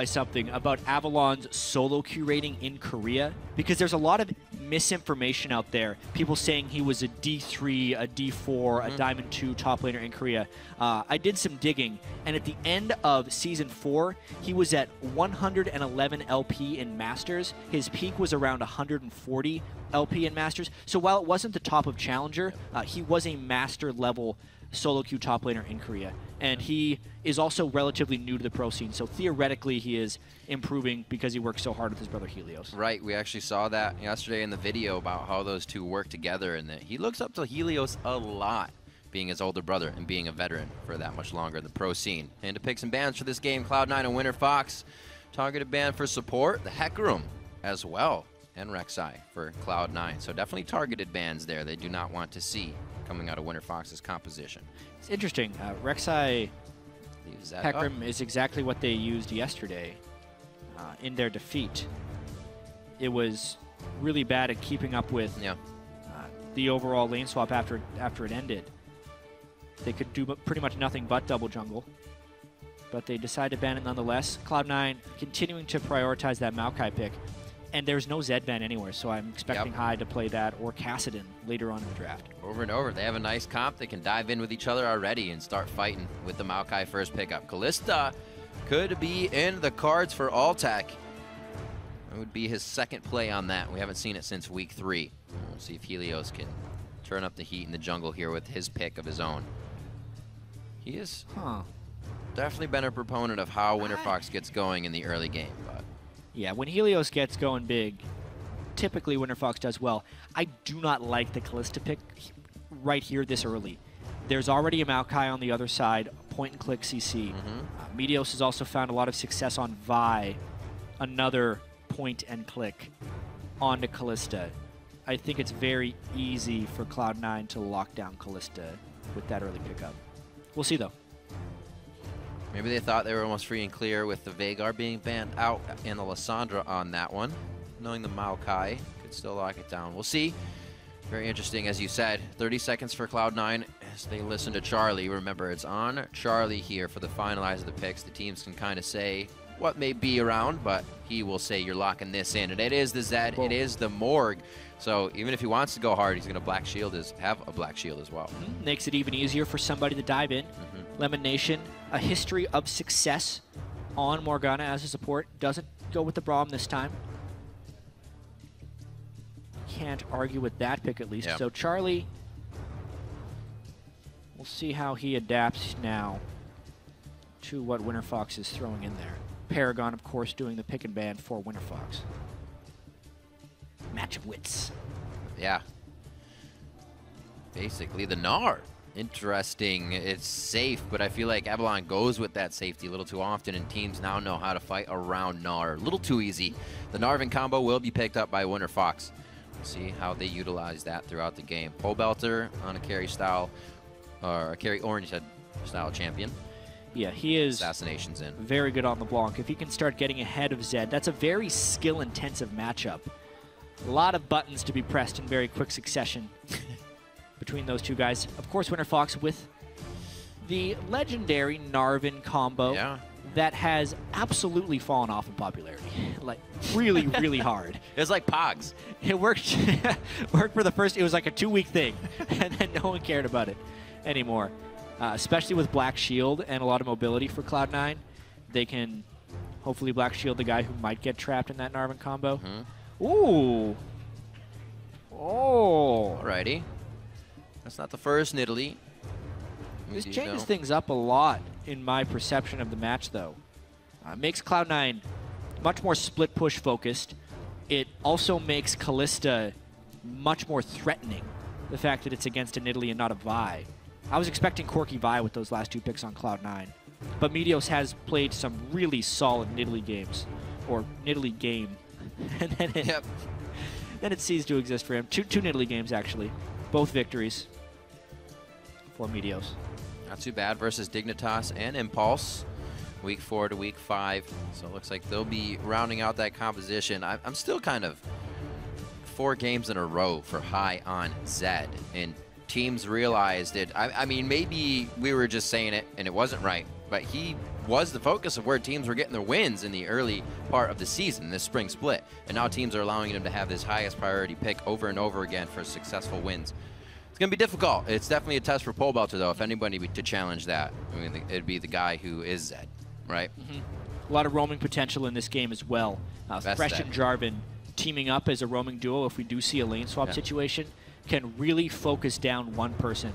Something about Avalon's solo queue rating in Korea, because there's a lot of misinformation out there. People saying he was a D3, a D4, a Diamond 2 top laner in Korea. I did some digging, and at the end of Season 4, he was at 111 LP in Masters. His peak was around 140 LP in Masters. So while it wasn't the top of Challenger, he was a Master level solo queue top laner in Korea. And he is also relatively new to the pro scene, so theoretically he is improving because he works so hard with his brother Helios. Right, we actually saw that yesterday in the video about how those two work together, and that he looks up to Helios a lot, being his older brother and being a veteran for that much longer in the pro scene. And to pick some bans for this game, Cloud9 and Winterfox. Targeted ban for support, the Hecarim as well, and Rek'Sai for Cloud9. So definitely targeted bans there they do not want to see coming out of Winterfox's composition. It's interesting. Rek'Sai Hecarim is exactly what they used yesterday in their defeat. It was really bad at keeping up with the overall lane swap after it ended. They could do pretty much nothing but double jungle, but they decided to ban it nonetheless. Cloud9 continuing to prioritize that Maokai pick. And there's no Zed ban anywhere, so I'm expecting High to play that or Kassadin later on in the draft. Over and over. They have a nice comp. They can dive in with each other already and start fighting with the Maokai first pickup. Kalista could be in the cards for Altec. It would be his second play on that. We haven't seen it since week 3. We'll see if Helios can turn up the heat in the jungle here with his pick of his own. He is definitely been a proponent of how Winterfox gets going in the early game, but yeah, when Helios gets going big, typically Winterfox does well. I do not like the Kalista pick right here this early. There's already a Maokai on the other side, point-and-click CC. Meteos has also found a lot of success on Vi, another point-and-click onto Kalista. I think it's very easy for Cloud9 to lock down Kalista with that early pickup. We'll see, though. Maybe they thought they were almost free and clear with the Veigar being banned out and the Lissandra on that one. Knowing the Maokai could still lock it down. We'll see. Very interesting, as you said. 30 seconds for Cloud9 as they listen to Charlie. Remember, it's on Charlie here for the finalize of the picks. The teams can kind of say what may be around, but he will say you're locking this in. And it is the Zed, it is the Morg. So even if he wants to go hard, he's going to Black Shield have a Black Shield as well. Makes it even easier for somebody to dive in. LemonNation, a history of success on Morgana as a support. Doesn't go with the Braum this time. Can't argue with that pick at least. So Charlie, we'll see how he adapts now to what Winterfox is throwing in there. Paragon, of course, doing the pick and ban for Winterfox. Match of wits. Yeah. Basically the Gnar. Interesting. It's safe, but I feel like Avalon goes with that safety a little too often, and teams now know how to fight around Gnar. A little too easy. The Gnarvin combo will be picked up by Winterfox. We'll see how they utilize that throughout the game. Pobelter on a carry style, or a carry oriented style champion. Yeah, he is Assassinations in. Very good on LeBLanc. If he can start getting ahead of Zed, that's a very skill-intensive matchup. A lot of buttons to be pressed in very quick succession between those two guys. Of course, Winterfox with the legendary Gnarvin combo that has absolutely fallen off in popularity. Like, really, really hard. It's like Pogs. It worked, worked for the first, it was like a 2-week thing, and then no one cared about it anymore. Especially with Black Shield and a lot of mobility for Cloud9. They can hopefully Black Shield the guy who might get trapped in that Gnarvin combo. Ooh. Oh. Alrighty. That's not the first Nidalee. This changes things up a lot in my perception of the match, though. Makes Cloud9 much more split push focused. It also makes Kalista much more threatening, the fact that it's against a Nidalee and not a Vi. I was expecting Corki Vi with those last 2 picks on Cloud9, but Meteos has played some really solid Nidalee games, or Nidalee game, and then it ceased to exist for him. Two Nidalee games, actually. Both victories for Meteos. Not too bad versus Dignitas and Impulse. Week 4 to week 5. So it looks like they'll be rounding out that composition. I'm still kind of 4 games in a row for high on Zed. And teams realized it. I mean, maybe we were just saying it and it wasn't right, but he was the focus of where teams were getting their wins in the early part of the season, this spring split. And now teams are allowing them to have this highest priority pick over and over again for successful wins. It's going to be difficult. It's definitely a test for Pobelter, though, if anybody to challenge that. I mean, it'd be the guy who is Zed, right? A lot of roaming potential in this game as well. Thresh and Jarvan teaming up as a roaming duo, if we do see a lane swap situation, can really focus down one person.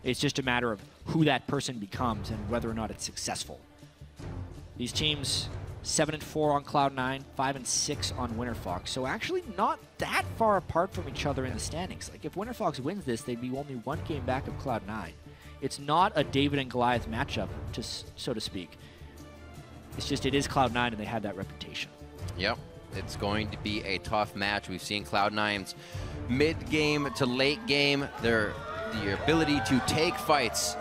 It's just a matter of who that person becomes and whether or not it's successful. These teams, 7-4 on Cloud9, 5-6 on Winterfox. So actually not that far apart from each other in the standings. Like if Winterfox wins this, they'd be only one game back of Cloud9. It's not a David and Goliath matchup, so to speak. It's just it is Cloud9 and they have that reputation. Yep, it's going to be a tough match. We've seen Cloud9's mid-game to late game, the ability to take fights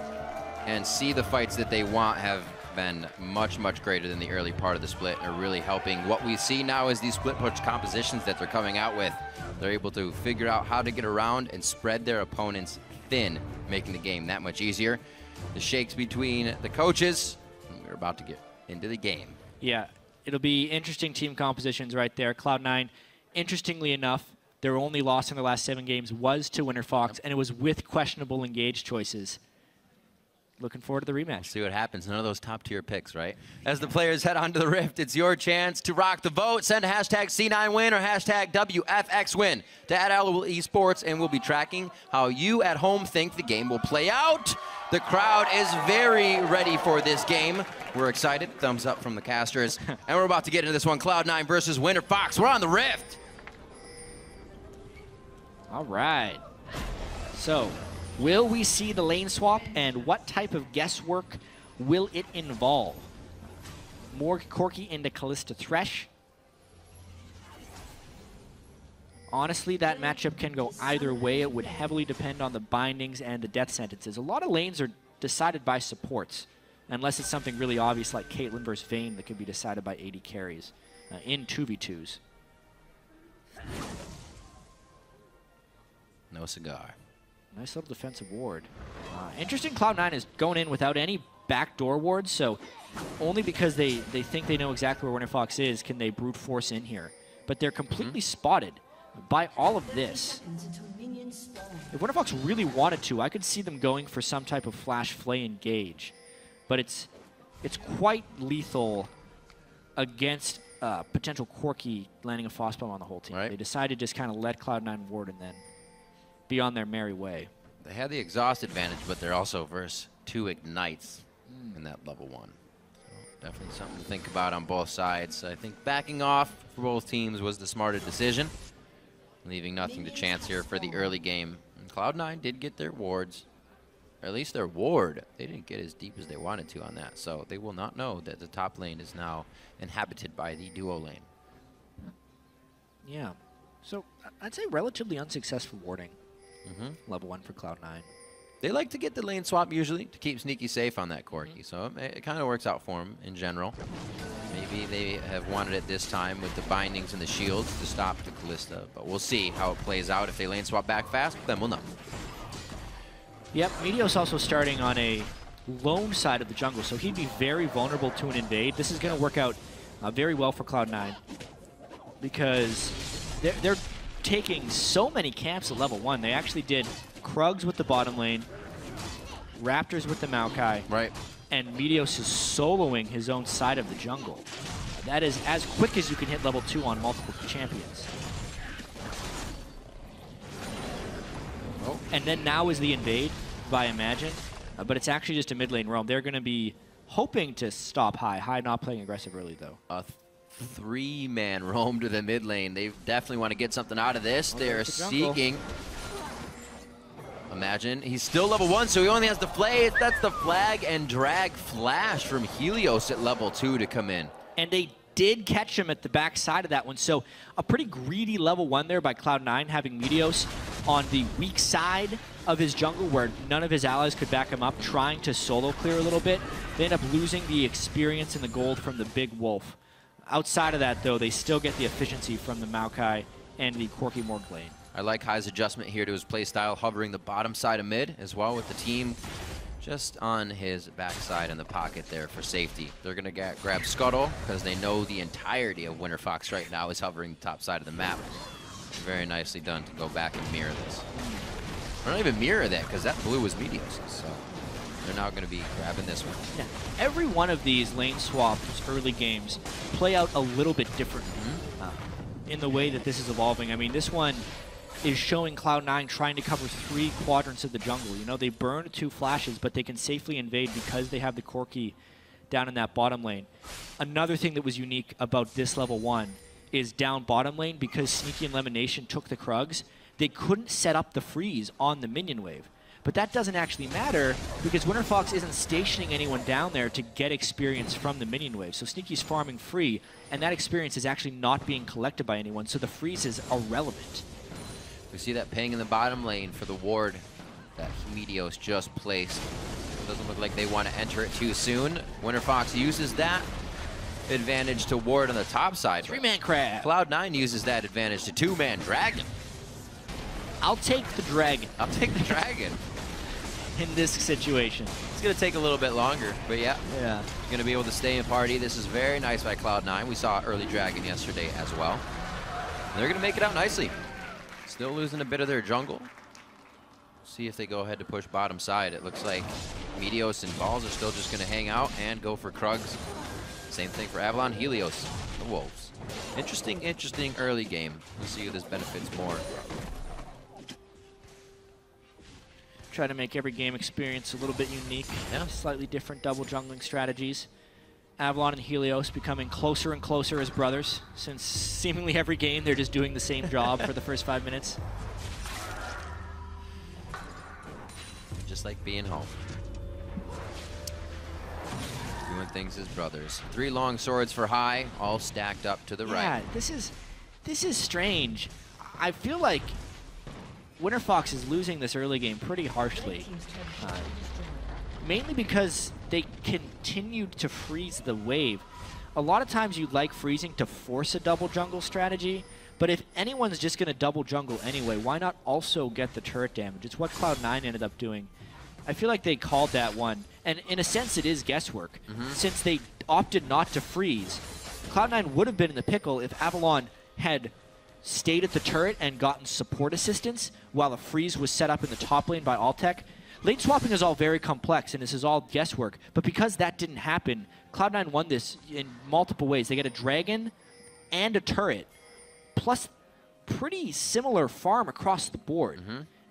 and see the fights that they want have been much, much greater than the early part of the split, and are really helping. What we see now is these split push compositions that they're coming out with. They're able to figure out how to get around and spread their opponents thin, making the game that much easier. The shakes between the coaches, and we're about to get into the game. Yeah, it'll be interesting team compositions right there. Cloud9, interestingly enough, their only loss in their last 7 games was to Winterfox, and it was with questionable engage choices. Looking forward to the rematch. We'll see what happens. None of those top-tier picks, right? As the players head onto the Rift, it's your chance to rock the vote. Send a hashtag C9win or hashtag WFXWin to @Owl Esports, and we'll be tracking how you at home think the game will play out. The crowd is very ready for this game. We're excited. Thumbs up from the casters. And we're about to get into this one. Cloud9 versus Winterfox. We're on the Rift. All right. So, will we see the lane swap, and what type of guesswork will it involve? Corki into Kalista Thresh. Honestly, that matchup can go either way. It would heavily depend on the bindings and the death sentences. A lot of lanes are decided by supports, unless it's something really obvious like Caitlyn versus Vayne that could be decided by AD carries in 2v2s. No cigar. Nice little defensive ward. Interesting, Cloud9 is going in without any backdoor wards, so only because they think they know exactly where Winterfox is can they brute force in here. But they're completely spotted by all of this. If Winterfox really wanted to, I could see them going for some type of flash flay engage. But it's quite lethal against potential Corki landing a Frostbomb on the whole team. Right. They decided to just kind of let Cloud9 ward and then be on their merry way. They had the exhaust advantage, but they're also versus 2 ignites in that level 1. So definitely something to think about on both sides. I think backing off for both teams was the smarter decision, leaving nothing to chance here for the early game. And Cloud9 did get their wards, or at least their ward. They didn't get as deep as they wanted to on that, so they will not know that the top lane is now inhabited by the duo lane. Yeah, so I'd say relatively unsuccessful warding. Level 1 for Cloud9. They like to get the lane swap usually to keep Sneaky safe on that Corki, so it kind of works out for them in general. Maybe they have wanted it this time with the bindings and the shields to stop the Kalista, but we'll see how it plays out. If they lane swap back fast, then we'll know. Yep, Meteos also starting on a lone side of the jungle, so he'd be very vulnerable to an invade. This is going to work out very well for Cloud9 because they're taking so many camps at level 1. They actually did Krugs with the bottom lane, Raptors with the Maokai, right, and Meteos is soloing his own side of the jungle. That is as quick as you can hit level 2 on multiple champions. And then now is the invade by Imagine, but it's actually just a mid lane roam. They're going to be hoping to stop High. High not playing aggressive early, though. 3-man roam to the mid lane. They definitely want to get something out of this. They're seeking. Imagine. He's still level 1, so he only has the flay. That's the flag and drag flash from Helios at level 2 to come in. And they did catch him at the back side of that one. So a pretty greedy level 1 there by Cloud9, having Meteos on the weak side of his jungle where none of his allies could back him up, trying to solo clear a little bit. They end up losing the experience and the gold from the big wolf. Outside of that, though, they still get the efficiency from the Maokai and the Corki Morg lane. I like High's adjustment here to his playstyle, hovering the bottom side of mid as well, with the team just on his backside in the pocket there for safety. They're going to grab Scuttle because they know the entirety of Winterfox right now is hovering the top side of the map. Very nicely done to go back and mirror this. Or not even mirror that, because that blue was Meteos. So they're now going to be grabbing this one. Yeah. Every one of these lane swaps early games play out a little bit differently in the way that this is evolving. I mean, this one is showing Cloud9 trying to cover 3 quadrants of the jungle. You know, they burn 2 flashes, but they can safely invade because they have the Corki down in that bottom lane. Another thing that was unique about this level 1 is down bottom lane, because Sneaky and LemonNation took the Krugs, they couldn't set up the freeze on the minion wave. But that doesn't actually matter because Winterfox isn't stationing anyone down there to get experience from the minion wave. So Sneaky's farming free, and that experience is actually not being collected by anyone, so the freeze is irrelevant. We see that ping in the bottom lane for the ward that Meteos just placed. It doesn't look like they want to enter it too soon. Winterfox uses that advantage to ward on the top side. 3-man crab. Cloud9 uses that advantage to 2-man dragon. I'll take the dragon. I'll take the dragon. In this situation. It's going to take a little bit longer, but yeah. Yeah. Going to be able to stay in party. This is very nice by Cloud9. We saw early dragon yesterday as well. And they're going to make it out nicely. Still losing a bit of their jungle. See if they go ahead to push bottom side. It looks like Meteos and Balls are still just going to hang out and go for Krugs. Same thing for Avalon, Helios, the Wolves. Interesting early game. We'll see who this benefits more. Try to make every game experience a little bit unique. Yeah. Slightly different double jungling strategies. Avalon and Helios becoming closer and closer as brothers, since seemingly every game they're just doing the same job for the first 5 minutes. Just like being home. Doing things as brothers. 3 long swords for high, all stacked up to the right. Yeah, this is strange. I feel like Winterfox is losing this early game pretty harshly. Mainly because they continued to freeze the wave. A lot of times you'd like freezing to force a double jungle strategy, but if anyone's just going to double jungle anyway, why not also get the turret damage? It's what Cloud9 ended up doing. I feel like they called that one, and in a sense it is guesswork. Since they opted not to freeze, Cloud9 would have been in the pickle if Avalon had stayed at the turret and gotten support assistance while a freeze was set up in the top lane by Altec. Lane swapping is all very complex, and this is all guesswork. But because that didn't happen, Cloud9 won this in multiple ways. They get a dragon and a turret, plus pretty similar farm across the board.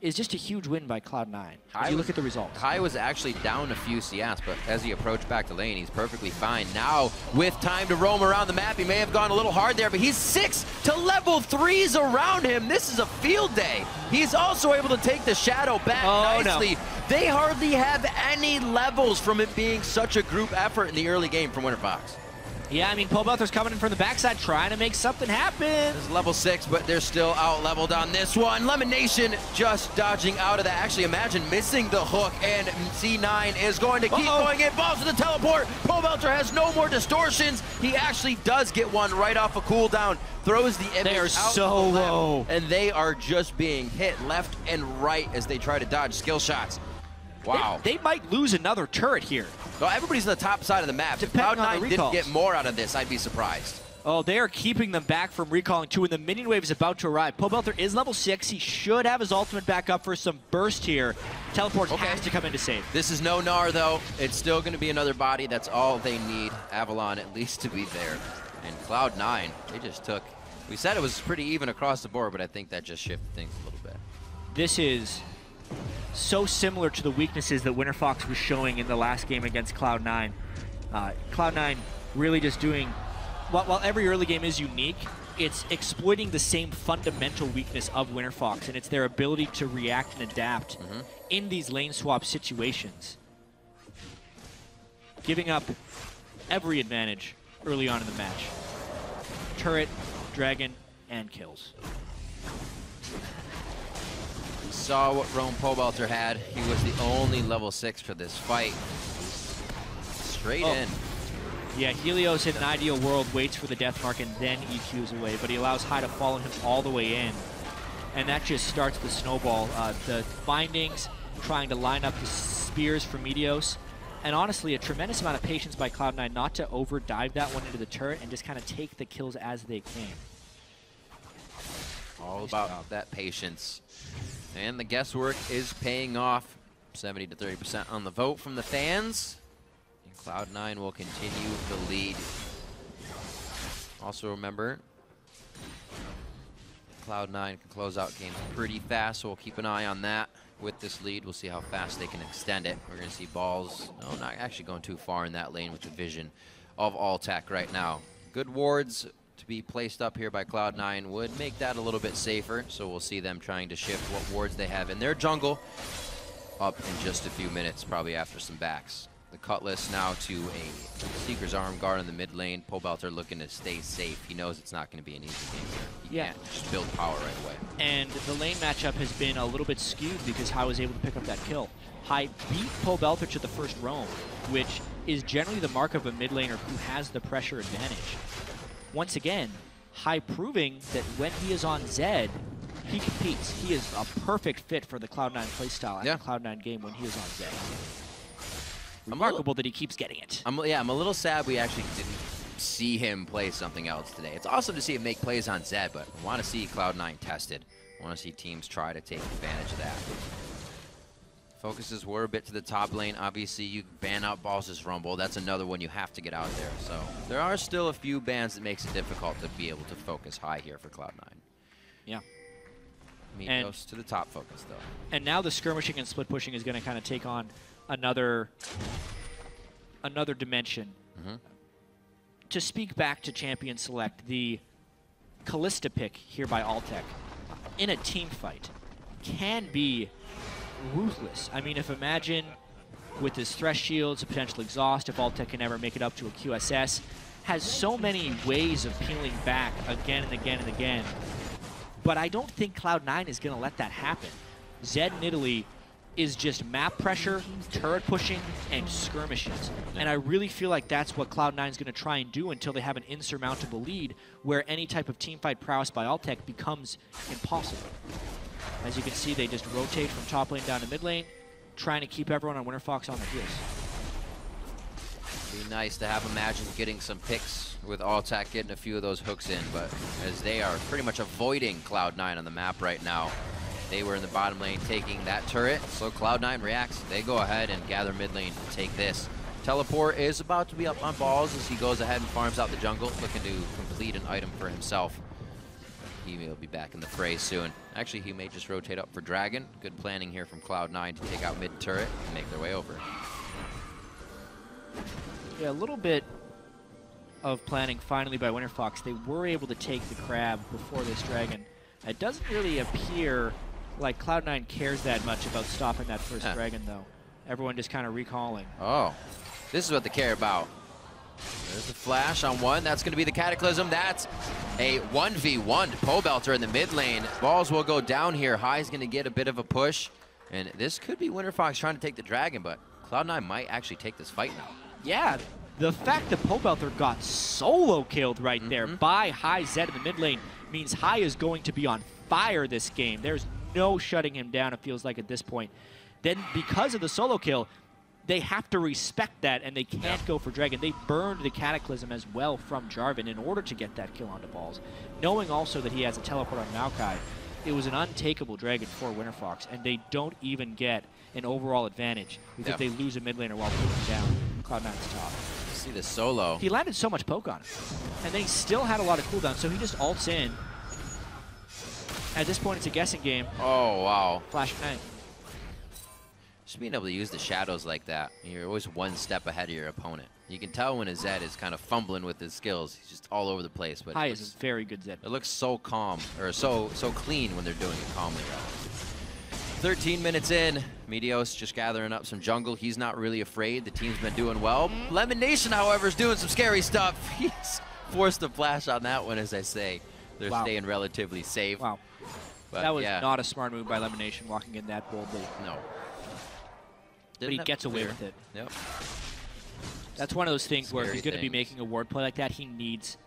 Is just a huge win by Cloud9. If you look at the results. High was actually down a few CS, but as he approached back to lane, he's perfectly fine. Now, with time to roam around the map, he may have gone a little hard there, but he's 6 to level 3s around him. This is a field day. He's also able to take the shadow back nicely. No. They hardly have any levels from it being such a group effort in the early game from Winterfox. Yeah, I mean, Pobelter's coming in from the backside trying to make something happen. This is level 6, but they're still out-leveled on this one. LemonNation just dodging out of that. Actually, imagine missing the hook, and C9 is going to keep going in. Balls to the teleport. Pobelter has no more distortions. He actually does get one right off a cooldown. Throws the image They are out so low. And they are just being hit left and right as they try to dodge skill shots. Wow. They might lose another turret here. Well, everybody's on the top side of the map. If Cloud9 didn't get more out of this, I'd be surprised. Oh, they are keeping them back from recalling too, and the minion wave is about to arrive. Pobelter is level 6. He should have his ultimate back up for some burst here. Teleport has to come in to save. This is no Gnar, though. It's still going to be another body. That's all they need. Avalon at least to be there. And Cloud9, they just took... We said it was pretty even across the board, but I think that just shifted things a little bit. This is so similar to the weaknesses that Winterfox was showing in the last game against Cloud9. Cloud9 really just doing, while every early game is unique, it's exploiting the same fundamental weakness of Winterfox, and it's their ability to react and adapt in these lane swap situations. Giving up every advantage early on in the match. Turret, dragon, and kills. Saw what Roam Pobelter had. He was the only level 6 for this fight. Straight in. Yeah, Helios in an ideal world waits for the death mark and then EQs away, but he allows High to follow him all the way in. And that just starts the snowball. The bindings trying to line up the spears from Meteos. And honestly, a tremendous amount of patience by Cloud9 not to over-dive that one into the turret and just kind of take the kills as they came. All about that patience. And the guesswork is paying off. 70 to 30% on the vote from the fans. And Cloud9 will continue the lead. Also remember, Cloud9 can close out games pretty fast, so we'll keep an eye on that. With this lead, we'll see how fast they can extend it. We're going to see balls, no, not actually going too far in that lane with the vision of Altec right now. Good wards to be placed up here by Cloud9 would make that a little bit safer, so we'll see them trying to shift what wards they have in their jungle up in just a few minutes, probably after some backs. The Cutlass now to a Seeker's Arm Guard in the mid lane. Pobelter looking to stay safe. He knows it's not going to be an easy game here. He can't just build power right away. And the lane matchup has been a little bit skewed because Hai was able to pick up that kill. Hai beat Pobelter to the first roam, which is generally the mark of a mid laner who has the pressure advantage. Once again, Hai proving that when he is on Zed, he competes. He is a perfect fit for the Cloud9 playstyle and the Cloud9 game when he is on Zed. Remarkable that he keeps getting it. I'm a little sad we actually didn't see him play something else today. It's awesome to see him make plays on Zed, but I want to see Cloud9 tested. I want to see teams try to take advantage of that. Focuses were a bit to the top lane. Obviously, you ban out Balls' Rumble. That's another one you have to get out there. So there are still a few bans that makes it difficult to be able to focus high here for Cloud9. Yeah. Meteos to the top focus, though. And now the skirmishing and split pushing is going to kind of take on another dimension. To speak back to Champion Select, the Kalista pick here by Altec in a team fight can be ruthless. I mean, if imagine with his Thresh shields, a potential exhaust, if Altec can ever make it up to a QSS, has so many ways of peeling back again and again and again. But I don't think Cloud9 is going to let that happen. Zed Nidalee is just map pressure, turret pushing, and skirmishes. And I really feel like that's what Cloud9 is going to try and do until they have an insurmountable lead where any type of teamfight prowess by Altec becomes impossible. As you can see, they just rotate from top lane down to mid lane, trying to keep everyone on Winterfox on their heels. Be nice to have Imagine getting some picks with Altec getting a few of those hooks in, but as they are pretty much avoiding Cloud9 on the map right now. They were in the bottom lane taking that turret, so Cloud9 reacts. They go ahead and gather mid lane to take this. Teleport is about to be up on Balls as he goes ahead and farms out the jungle, looking to complete an item for himself. He will be back in the fray soon. Actually, he may just rotate up for Dragon. Good planning here from Cloud9 to take out mid turret and make their way over. Yeah, a little bit of planning finally by Winterfox. They were able to take the crab before this Dragon. It doesn't really appear like Cloud9 cares that much about stopping that first Dragon, though. Everyone just kind of recalling. Oh, this is what they care about. There's the flash on one. That's going to be the Cataclysm. That's a 1v1 Pobelter in the mid lane. Balls will go down here. Hai's going to get a bit of a push. And this could be Winterfox trying to take the Dragon, but Cloud9 might actually take this fight now. Yeah, the fact that Pobelter got solo killed right there by Hai Zed in the mid lane means Hai is going to be on fire this game. There's no shutting him down, it feels like, at this point. Then, because of the solo kill, they have to respect that, and they can't go for Dragon. They burned the Cataclysm as well from Jarvan in order to get that kill onto Balls. Knowing also that he has a teleport on Maokai, it was an untakeable Dragon for Winterfox, and they don't even get an overall advantage because they lose a mid laner while putting down Cloud9's top. See the solo. He landed so much poke on him, and then he still had a lot of cooldown, so he just ults in. At this point, it's a guessing game. Oh, wow. Flash Ignite. Just being able to use the shadows like that, you're always one step ahead of your opponent. You can tell when a Zed is kind of fumbling with his skills. He's just all over the place. But Hai is a very good Zed. It looks so calm, or so clean when they're doing it calmly. 13 minutes in, Meteos just gathering up some jungle. He's not really afraid. The team's been doing well. LemonNation, however, is doing some scary stuff. He's forced a flash on that one, as I say. They're staying relatively safe. Wow. But that was not a smart move by LemonNation, walking in that boldly. No. But he gets away with it. Yep. That's one of those things where if he's going to be things. making a ward play like that, he needs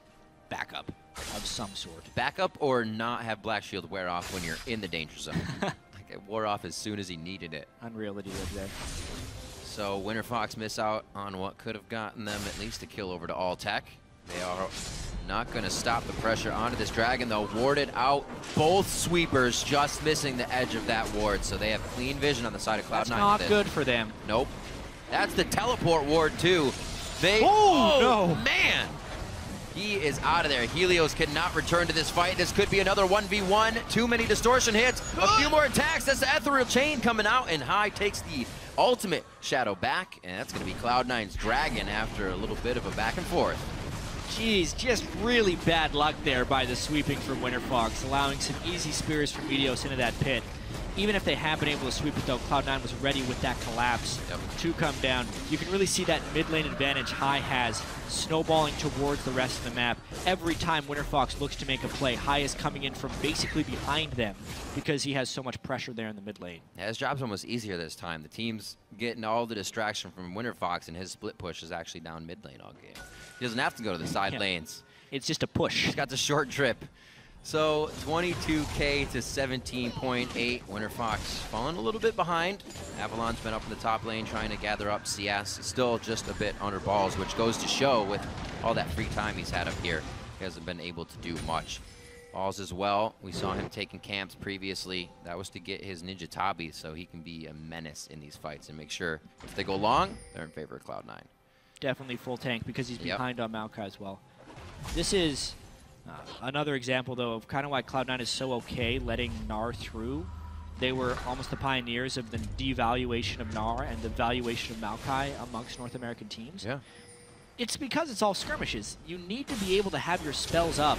backup of some sort. Backup or not have Black Shield wear off when you're in the danger zone. Like it wore off as soon as he needed it. Unreal that he did there. So Winterfox miss out on what could have gotten them at least a kill over to Altec. They are not going to stop the pressure onto this dragon, though. Warded out, both sweepers just missing the edge of that ward, so they have clean vision on the side of Cloud9. That's not good for them. Nope. That's the teleport ward, too. Oh, no. Man! He is out of there. Helios cannot return to this fight. This could be another 1v1. Too many distortion hits. A few more attacks. That's the ethereal chain coming out, and High takes the ultimate shadow back, and that's going to be Cloud9's dragon after a little bit of a back and forth. Jeez, just really bad luck there by the sweeping from Winterfox, allowing some easy spears from Meteos into that pit. Even if they had been able to sweep it, though, Cloud9 was ready with that collapse to come down. You can really see that mid lane advantage High has snowballing towards the rest of the map. Every time Winterfox looks to make a play, High is coming in from basically behind them because he has so much pressure there in the mid lane. Yeah, his job's almost easier this time. The team's getting all the distraction from Winterfox, and his split push is actually down mid lane all game. He doesn't have to go to the side lanes. It's just a push. He's got the short trip. So 22K to 17.8. Winterfox falling a little bit behind. Avalon's been up in the top lane trying to gather up CS. Still just a bit under balls, which goes to show with all that free time he's had up here. He hasn't been able to do much. Balls as well. We saw him taking camps previously. That was to get his Ninja Tabi so he can be a menace in these fights and make sure if they go long, they're in favor of Cloud9. Definitely full tank because he's behind on Maokai as well. This is another example, though, of kind of why Cloud9 is so okay letting Gnar through. They were almost the pioneers of the devaluation of Gnar and the valuation of Maokai amongst North American teams. Yeah. It's because it's all skirmishes. You need to be able to have your spells up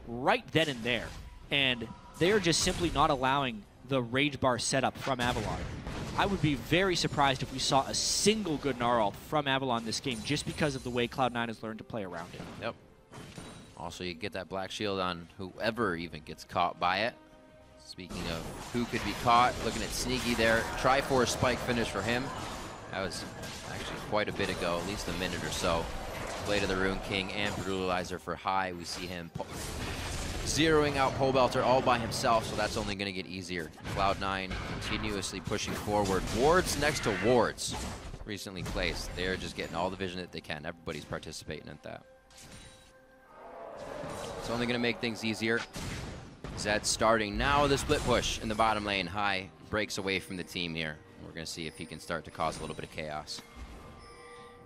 right then and there. And they're just simply not allowing the Rage Bar setup from Avalon. I would be very surprised if we saw a single good Gnar ult from Avalon this game just because of the way Cloud9 has learned to play around it. Yep. Also, you get that black shield on whoever even gets caught by it. Speaking of who could be caught, looking at Sneaky there. Triforce spike finish for him. That was actually quite a bit ago, at least a minute or so. Blade of the Rune King and Brutalizer for High. We see him zeroing out Pobelter all by himself, so that's only going to get easier. Cloud9 continuously pushing forward. Wards next to wards recently placed. They're just getting all the vision that they can. Everybody's participating in that. It's only going to make things easier. Zed starting now the split push in the bottom lane. High breaks away from the team here. We're going to see if he can start to cause a little bit of chaos.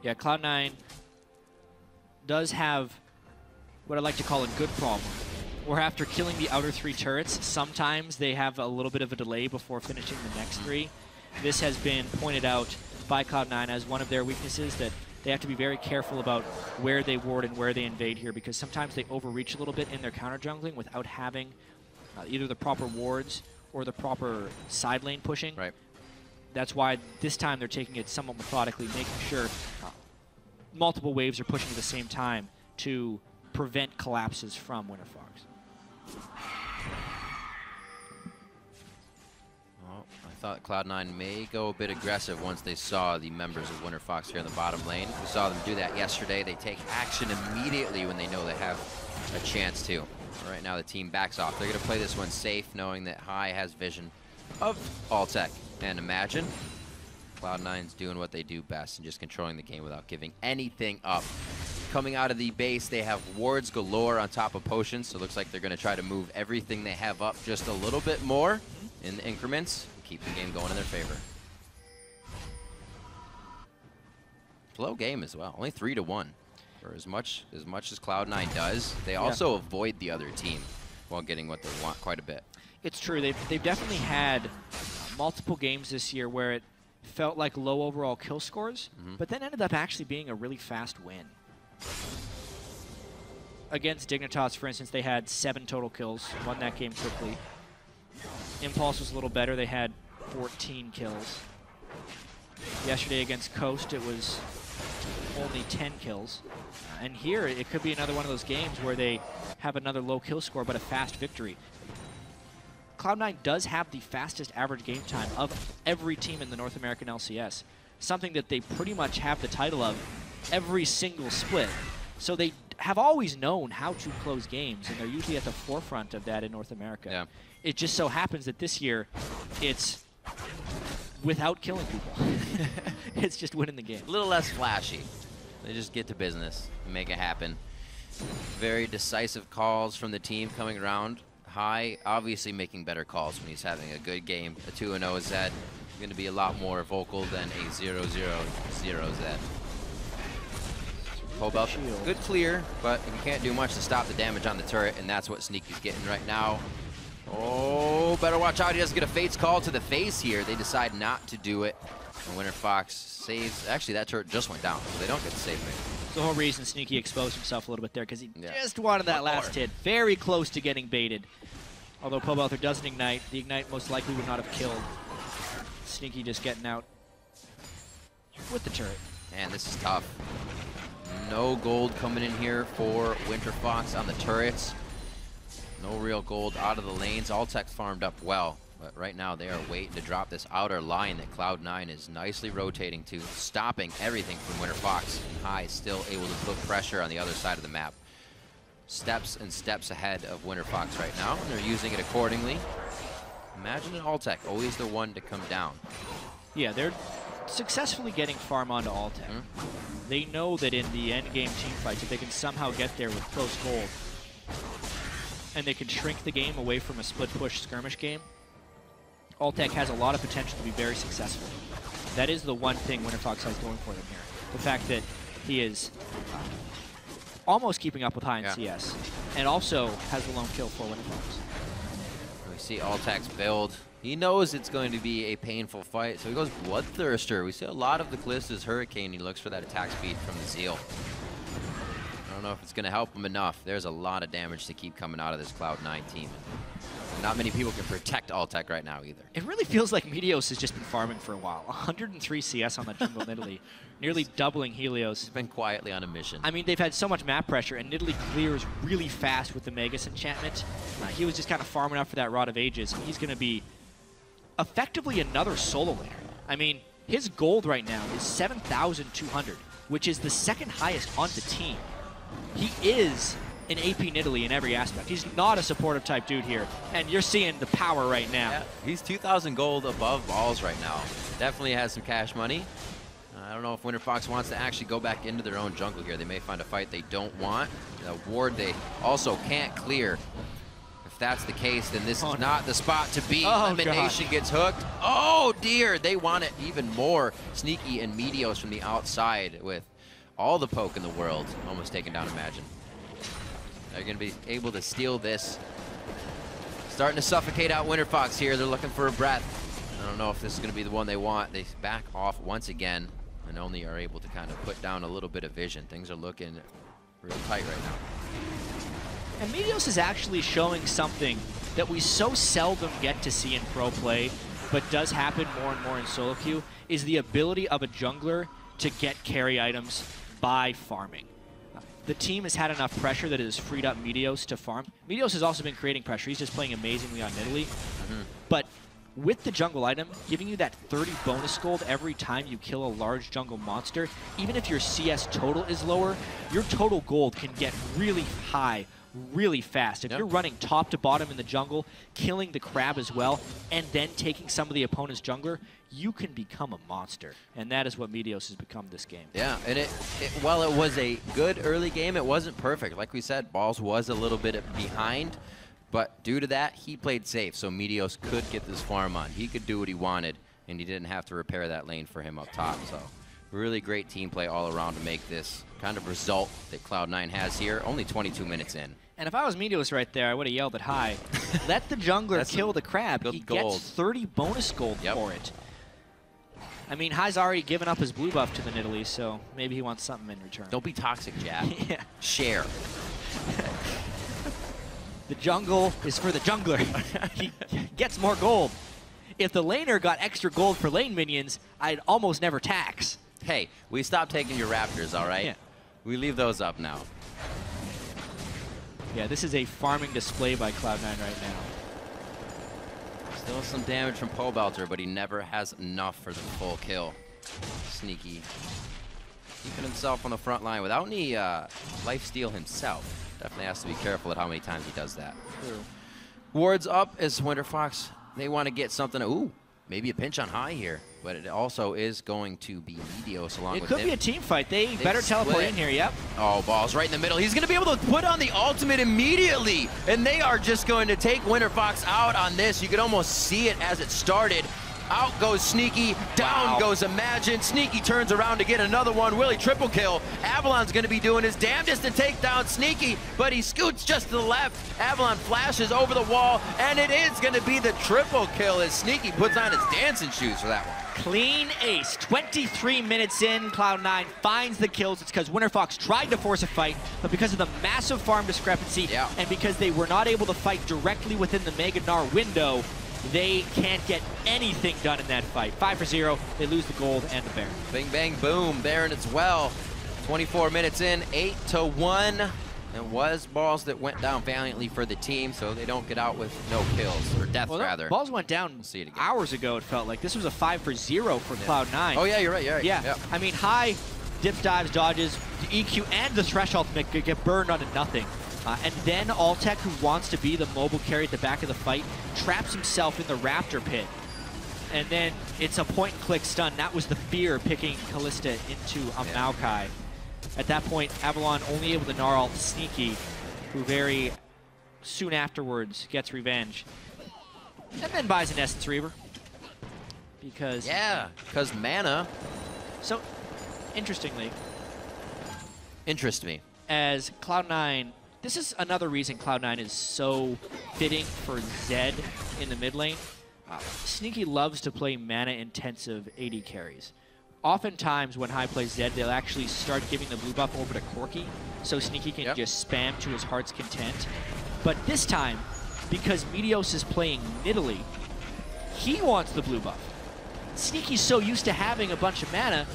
Yeah, Cloud9 does have what I like to call a good problem, where after killing the outer 3 turrets, sometimes they have a little bit of a delay before finishing the next 3. This has been pointed out by Cloud9 as one of their weaknesses, that they have to be very careful about where they ward and where they invade here, because sometimes they overreach a little bit in their counter jungling without having either the proper wards or the proper side lane pushing. Right. That's why this time they're taking it somewhat methodically, making sure multiple waves are pushing at the same time to prevent collapses from Winterfox. Well, I thought Cloud9 may go a bit aggressive once they saw the members of Winterfox here in the bottom lane. We saw them do that yesterday. They take action immediately when they know they have a chance to. Right now the team backs off. They're going to play this one safe, knowing that High has vision of Altec. And imagine Cloud9's doing what they do best and just controlling the game without giving anything up. Coming out of the base, they have wards galore on top of potions, so it looks like they're going to try to move everything they have up just a little bit more in increments, keep the game going in their favor. Slow game as well, only 3-1. For as much as Cloud9 does, they also avoid the other team while getting what they want quite a bit. It's true. They've definitely had multiple games this year where it felt like low overall kill scores, but then ended up actually being a really fast win. Against Dignitas, for instance, they had 7 total kills, won that game quickly. Impulse was a little better. They had 14 kills. Yesterday against Coast, it was only 10 kills. And here, it could be another one of those games where they have another low kill score, but a fast victory. Cloud9 does have the fastest average game time of every team in the North American LCS, something that they pretty much have the title of every single split. So they have always known how to close games, and they're usually at the forefront of that in North America. Yeah. It just so happens that this year, it's without killing people. It's just winning the game. A little less flashy. They just get to business and make it happen. Very decisive calls from the team coming around. High, obviously making better calls when he's having a good game. A 2-0 Zed going to be a lot more vocal than a 0-0-0 Zed. Pobelter, good clear, but you can't do much to stop the damage on the turret, and that's what Sneaky's getting right now. Oh, better watch out. He doesn't get a Fate's Call to the face here. They decide not to do it. And Winterfox saves. Actually, that turret just went down, so they don't get the save it. The whole reason Sneaky exposed himself a little bit there, because he just wanted that last hit. Very close to getting baited. Although Pobelter doesn't ignite, the ignite most likely would not have killed. Sneaky just getting out with the turret. Man, this is tough. No gold coming in here for Winterfox on the turrets. No real gold out of the lanes. Altec farmed up well, but right now they are waiting to drop this outer line that Cloud9 is nicely rotating to, stopping everything from Winterfox. And High still able to put pressure on the other side of the map. Steps and steps ahead of Winterfox right now, and they're using it accordingly. Imagine an Altec, always the one to come down. Yeah, they're successfully getting farm onto Altec. They know that in the end game team fights, if they can somehow get there with close gold, and they can shrink the game away from a split push skirmish game, Altec has a lot of potential to be very successful. That is the one thing Winterfox has going for them here. The fact that he is almost keeping up with High in CS, and also has the lone kill for Winterfox. We see Altec's build. He knows it's going to be a painful fight, so he goes Bloodthirster. We see a lot of the Kalista's Hurricane. He looks for that attack speed from the Zeal. I don't know if it's going to help him enough. There's a lot of damage to keep coming out of this Cloud9 team. Not many people can protect Altec right now either. It really feels like Meteos has just been farming for a while. 103 CS on that jungle Nidalee, nearly doubling Helios. He's been quietly on a mission. I mean, they've had so much map pressure, and Nidalee clears really fast with the Magus enchantment. He was just kind of farming up for that Rod of Ages, and he's going to be effectively another solo laner. I mean, his gold right now is 7,200, which is the second highest on the team. He is an AP Nidalee in every aspect. He's not a supportive type dude here, and you're seeing the power right now. Yeah, he's 2,000 gold above balls right now. Definitely has some cash money. I don't know if Winterfox wants to actually go back into their own jungle here. They may find a fight they don't want. A ward they also can't clear. If that's the case, then this is not the spot to be. LemonNation gets hooked. Oh dear, they want it even more. Sneaky and Meteos from the outside with all the poke in the world. Almost taken down Imagine. They're going to be able to steal this. Starting to suffocate out Winterfox here. They're looking for a breath. I don't know if this is going to be the one they want. They back off once again and only are able to kind of put down a little bit of vision. Things are looking real tight right now. And Meteos is actually showing something that we so seldom get to see in pro play, but does happen more and more in solo queue, is the ability of a jungler to get carry items by farming. The team has had enough pressure that it has freed up Meteos to farm. Meteos has also been creating pressure. He's just playing amazingly on Nidalee. But with the jungle item, giving you that 30 bonus gold every time you kill a large jungle monster, even if your CS total is lower, your total gold can get really high really fast. If you're running top to bottom in the jungle, killing the crab as well, and then taking some of the opponent's jungler, you can become a monster. And that is what Meteos has become this game. Yeah, and while it was a good early game, it wasn't perfect. Like we said, Balls was a little bit behind, but due to that, he played safe, so Meteos could get this farm on. He could do what he wanted, and he didn't have to repair that lane for him up top. So really great team play all around to make this kind of result that Cloud9 has here. Only 22 minutes in. And if I was Meteos right there, I would have yelled at High. Let the jungler kill the crab. He gets 30 bonus gold for it. I mean, High's already given up his blue buff to the Nidalee, so maybe he wants something in return. Don't be toxic, Jatt. Yeah. Share. The jungle is for the jungler. He gets more gold. If the laner got extra gold for lane minions, I'd almost never tax. Hey, we stopped taking your raptors, all right? Yeah. We leave those up now. Yeah, this is a farming display by Cloud9 right now. Still some damage from Pobelter, but he never has enough for the full kill. Sneaky. Keeping himself on the front line without any lifesteal himself. Definitely has to be careful at how many times he does that. True. Wards up as Winterfox. They want to get something. Ooh, maybe a pinch on high here, but it also is going to be Meteos along with him. It could be a team fight. They better teleport in here, yep. Oh, Ball's right in the middle. He's going to be able to put on the ultimate immediately, and they are just going to take Winterfox out on this. You could almost see it as it started. Out goes Sneaky, down goes Imagine. Sneaky turns around to get another one. Willie triple kill. Avalon's gonna be doing his damnedest to take down Sneaky, but he scoots just to the left. Avalon flashes over the wall, and it is gonna be the triple kill as Sneaky puts on his dancing shoes for that one. Clean ace. 23 minutes in, Cloud9 finds the kills. It's because Winterfox tried to force a fight, but because of the massive farm discrepancy, and because they were not able to fight directly within the Mega Gnar window, they can't get anything done in that fight. 5-0, they lose the gold and the Baron. Bing, bang, boom, Baron as well. 24 minutes in, 8-1. It was Balls that went down valiantly for the team, so they don't get out with no kills, or death rather. Balls went down hours ago, it felt like. This was a 5-0 for Cloud9. Oh yeah, you're right, Yeah, I mean, high dips, dives, dodges, the EQ and the Thresh ultimate could get burned onto nothing. And then Altec, who wants to be the mobile carry at the back of the fight, traps himself in the Raptor pit. And then it's a point-and-click stun. That was the fear picking Kalista into a Maokai. At that point, Avalon only able to Gnar ult Sneaky, who very soon afterwards gets revenge. And then buys an Essence Reaver. Because... yeah, because mana. So, interestingly... interest me. As Cloud9... this is another reason Cloud9 is so fitting for Zed in the mid lane. Sneaky loves to play mana-intensive AD carries. Oftentimes, when High plays Zed, they'll actually start giving the blue buff over to Corki, so Sneaky can just spam to his heart's content. But this time, because Meteos is playing Nidalee, he wants the blue buff. Sneaky's so used to having a bunch of mana,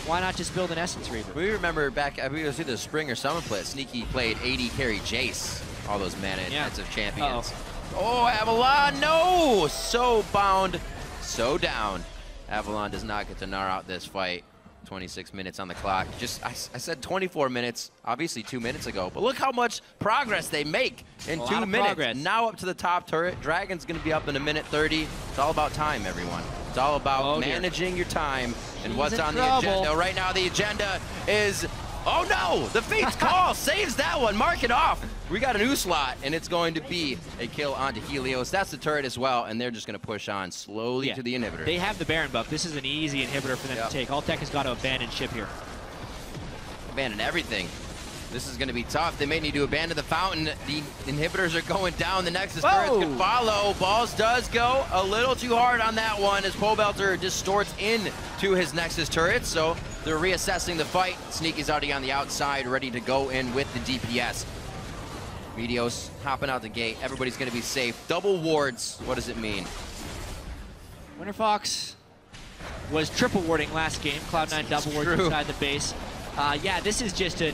why not just build an Essence Reaver? We remember back, I believe it was either the spring or summer play, Sneaky played AD carry Jace, all those mana-intensive champions. Oh, Avalon, no! So bound, so down. Avalon does not get to Gnar out this fight. 26 minutes on the clock. Just, I said 24 minutes, obviously 2 minutes ago, but look how much progress they make in 2 minutes. Now up to the top turret. Dragon's gonna be up in a minute 30. It's all about time, everyone. It's all about managing your time and what's on the agenda. Right now, the agenda is, oh no, the Fate's Call saves that one. Mark it off. We got a new slot, and it's going to be a kill onto Helios. That's the turret as well, and they're just going to push on slowly to the inhibitor. They have the Baron buff. This is an easy inhibitor for them to take. Altec has got to abandon ship here. Abandon everything. This is going to be tough. They may need to abandon the fountain. The inhibitors are going down. The Nexus turrets can follow. Balls does go a little too hard on that one as Pobelter distorts into his Nexus turrets. So they're reassessing the fight. Sneaky's already on the outside, ready to go in with the DPS. Meteos hopping out the gate. Everybody's going to be safe. Double wards. What does it mean? Winterfox was triple warding last game. Cloud9 double wards inside the base. Yeah, this is just a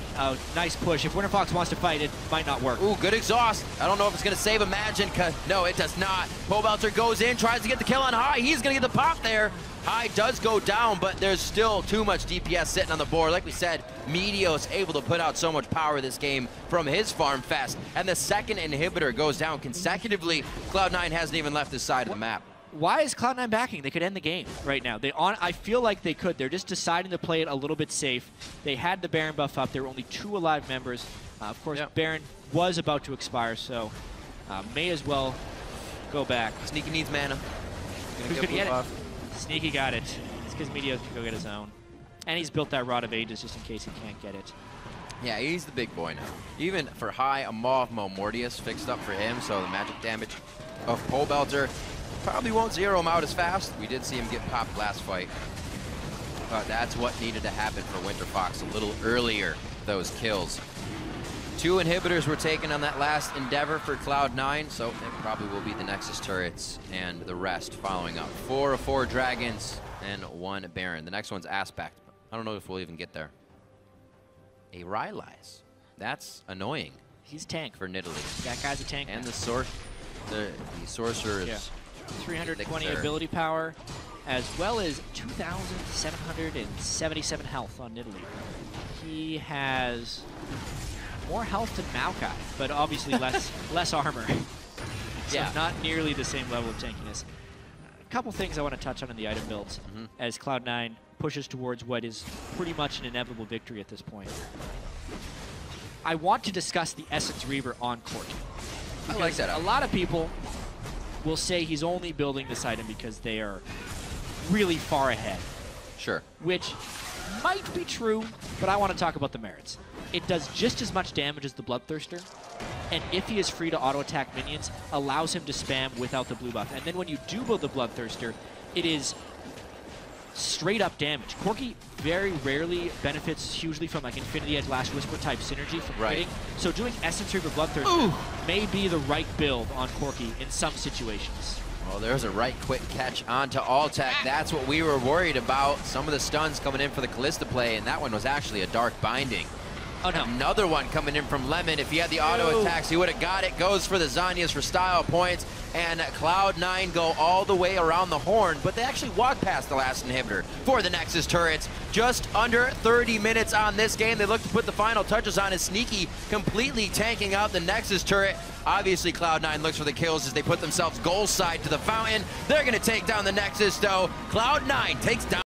nice push. If Winterfox wants to fight, it might not work. Ooh, good exhaust. I don't know if it's going to save Imagine. No, it does not. Pobelter goes in, tries to get the kill on High. He's going to get the pop there. High does go down, but there's still too much DPS sitting on the board. Like we said, Meteos able to put out so much power this game from his farm fest. And the second inhibitor goes down consecutively. Cloud9 hasn't even left this side of the map. Why is Cloud9 backing? They could end the game right now. I feel like they could. They're just deciding to play it a little bit safe. They had the Baron buff up. There were only 2 alive members. Of course, Baron was about to expire, so may as well go back. Sneaky needs mana. Who's going to get it? Sneaky got it. It's because Meteos can go get his own. And he's built that Rod of Ages just in case he can't get it. Yeah, he's the big boy now. Even for High, a Maw of Morgana fixed up for him, so the magic damage of Pobelter probably won't zero him out as fast. We did see him get popped last fight. But that's what needed to happen for Winterfox a little earlier, those kills. 2 inhibitors were taken on that last endeavor for Cloud9, so it probably will be the Nexus turrets and the rest following up. 4 of 4 dragons and 1 Baron. The next one's Aspect. I don't know if we'll even get there. A Rylai's. That's annoying. He's tank for Nidalee. That guy's a tank. And the sorcerer is 320 ability power, as well as 2,777 health on Nidalee. He has more health than Maokai, but obviously less armor. So not nearly the same level of tankiness. couple things I want to touch on in the item builds as Cloud9 pushes towards what is pretty much an inevitable victory at this point. I want to discuss the Essence Reaver on Corki. I like that. A lot of people will say he's only building this item because they are really far ahead. Sure. Which might be true, but I want to talk about the merits. It does just as much damage as the Bloodthirster, and if he is free to auto-attack minions, allows him to spam without the blue buff. And then when you do build the Bloodthirster, it is straight up damage. Corki very rarely benefits hugely from like Infinity Edge, Last Whisper type synergy from hitting. So doing Essence Reaver Bloodthirster may be the right build on Corki in some situations. Well, there's a right quick catch onto Altec. That's what we were worried about. Some of the stuns coming in for the Kalista play, and that one was actually a Dark Binding. Oh, no. Another one coming in from Lemon. If he had the auto attacks, he would have got it. Goes for the Zhonya's for style points. And Cloud9 go all the way around the horn, but they actually walk past the last inhibitor for the Nexus turrets. Just under 30 minutes on this game. They look to put the final touches on as Sneaky completely tanking out the Nexus turret. Obviously, Cloud9 looks for the kills as they put themselves goal side to the fountain. They're going to take down the Nexus, though. Cloud9 takes down